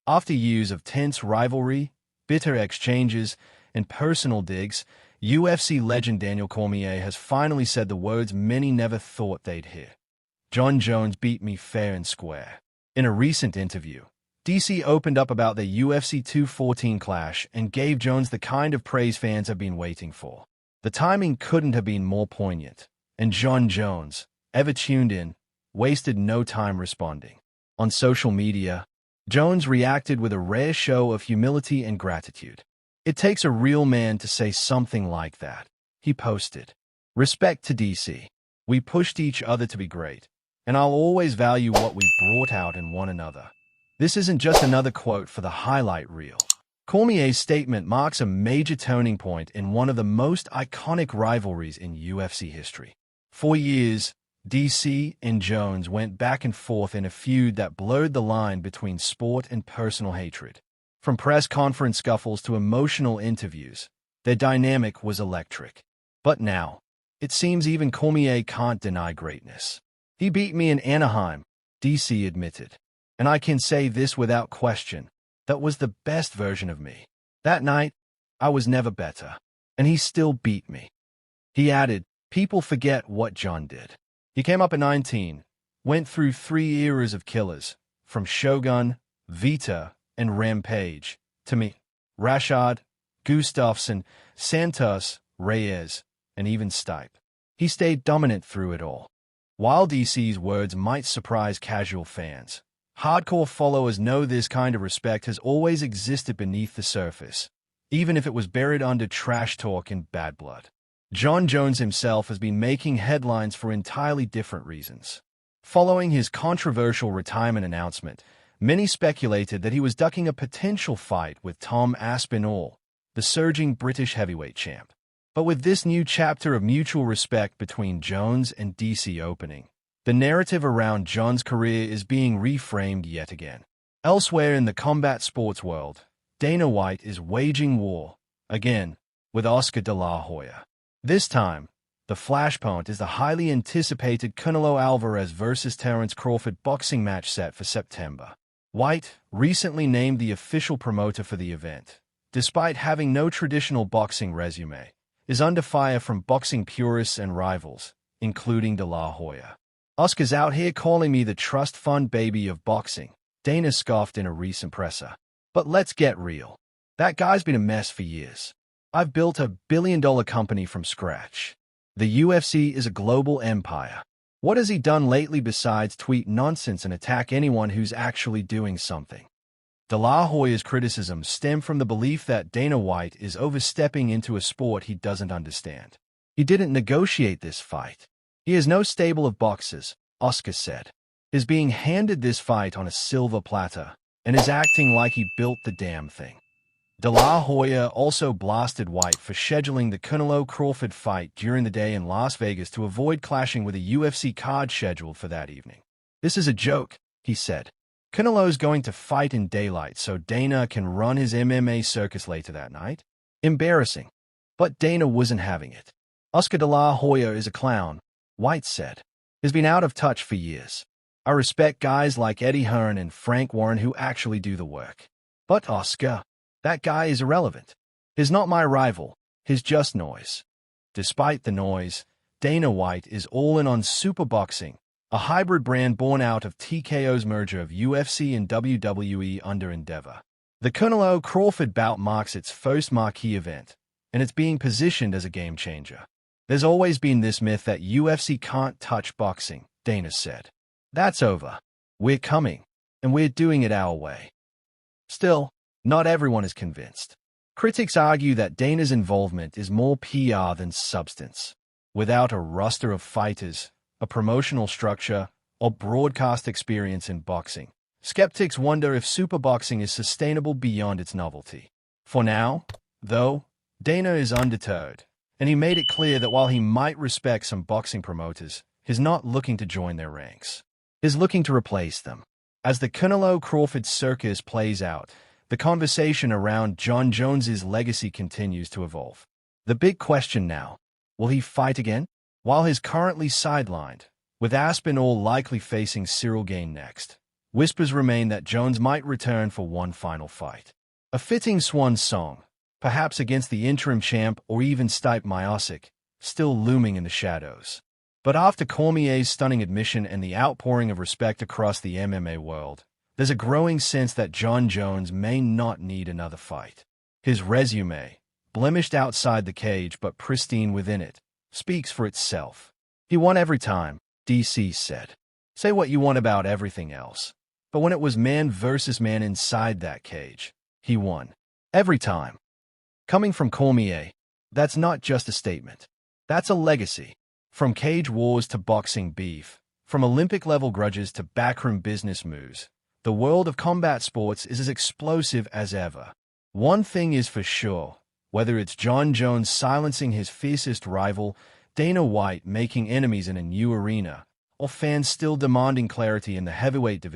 After years of tense rivalry, bitter exchanges, and personal digs, UFC legend Daniel Cormier has finally said the words many never thought they'd hear. Jon Jones beat me fair and square. In a recent interview, DC opened up about the UFC 214 clash and gave Jones the kind of praise fans have been waiting for. The timing couldn't have been more poignant, and Jon Jones, ever tuned in, wasted no time responding. On social media, Jones reacted with a rare show of humility and gratitude. "It takes a real man to say something like that," he posted. "Respect to DC. We pushed each other to be great, and I'll always value what we brought out in one another." This isn't just another quote for the highlight reel. Cormier's statement marks a major turning point in one of the most iconic rivalries in UFC history. For years, DC and Jones went back and forth in a feud that blurred the line between sport and personal hatred. From press conference scuffles to emotional interviews, their dynamic was electric. But now, it seems even Cormier can't deny greatness. "He beat me in Anaheim," DC admitted. "And I can say this without question, that was the best version of me. That night, I was never better. And he still beat me." He added, "People forget what Jon did. He came up at 19, went through 3 eras of killers, from Shogun, Vita, and Rampage, to me, Rashad, Gustafsson, Santos, Reyes, and even Stipe. He stayed dominant through it all." While DC's words might surprise casual fans, hardcore followers know this kind of respect has always existed beneath the surface, even if it was buried under trash talk and bad blood. Jon Jones himself has been making headlines for entirely different reasons. Following his controversial retirement announcement, many speculated that he was ducking a potential fight with Tom Aspinall, the surging British heavyweight champ. But with this new chapter of mutual respect between Jones and DC opening, the narrative around Jon's career is being reframed yet again. Elsewhere in the combat sports world, Dana White is waging war, again, with Oscar de la Hoya. This time, the flashpoint is the highly anticipated Canelo Alvarez vs. Terence Crawford boxing match set for September. White, recently named the official promoter for the event, despite having no traditional boxing resume, is under fire from boxing purists and rivals, including de la Hoya. "Oscar's out here calling me the trust fund baby of boxing," Dana scoffed in a recent presser. "But let's get real. That guy's been a mess for years. I've built a billion-dollar company from scratch. The UFC is a global empire. What has he done lately besides tweet nonsense and attack anyone who's actually doing something?" De La Hoya's criticisms stem from the belief that Dana White is overstepping into a sport he doesn't understand. "He didn't negotiate this fight. He has no stable of boxers," Oscar said. "Is being handed this fight on a silver platter and is acting like he built the damn thing." De La Hoya also blasted White for scheduling the Canelo-Crawford fight during the day in Las Vegas to avoid clashing with a UFC card scheduled for that evening. "This is a joke," he said. "Canelo's going to fight in daylight so Dana can run his MMA circus later that night. Embarrassing." But Dana wasn't having it. "Oscar de la Hoya is a clown," White said. "He's been out of touch for years. I respect guys like Eddie Hearn and Frank Warren who actually do the work. But Oscar, that guy is irrelevant. He's not my rival. He's just noise." Despite the noise, Dana White is all in on superboxing, a hybrid brand born out of TKO's merger of UFC and WWE under Endeavor. The Canelo-Crawford bout marks its first marquee event, and it's being positioned as a game-changer. "There's always been this myth that UFC can't touch boxing," Dana said. "That's over. We're coming, and we're doing it our way." Still, not everyone is convinced. Critics argue that Dana's involvement is more PR than substance. Without a roster of fighters, a promotional structure, or broadcast experience in boxing, skeptics wonder if superboxing is sustainable beyond its novelty. For now, though, Dana is undeterred, and he made it clear that while he might respect some boxing promoters, he's not looking to join their ranks. He's looking to replace them. As the Canelo-Crawford circus plays out, the conversation around Jon Jones's legacy continues to evolve. The big question now, will he fight again? While he's currently sidelined, with Aspinall likely facing Cyril Gane next, whispers remain that Jones might return for one final fight. A fitting swan song, perhaps against the interim champ or even Stipe Miocic, still looming in the shadows. But after Cormier's stunning admission and the outpouring of respect across the MMA world, there's a growing sense that Jon Jones may not need another fight. His resume, blemished outside the cage but pristine within it, speaks for itself. He won every time, DC said. Say what you want about everything else, but when it was man versus man inside that cage, he won. Every time. Coming from Cormier, that's not just a statement. That's a legacy. From cage wars to boxing beef, from Olympic-level grudges to backroom business moves, the world of combat sports is as explosive as ever. One thing is for sure, whether it's Jon Jones silencing his fiercest rival, Dana White making enemies in a new arena, or fans still demanding clarity in the heavyweight division,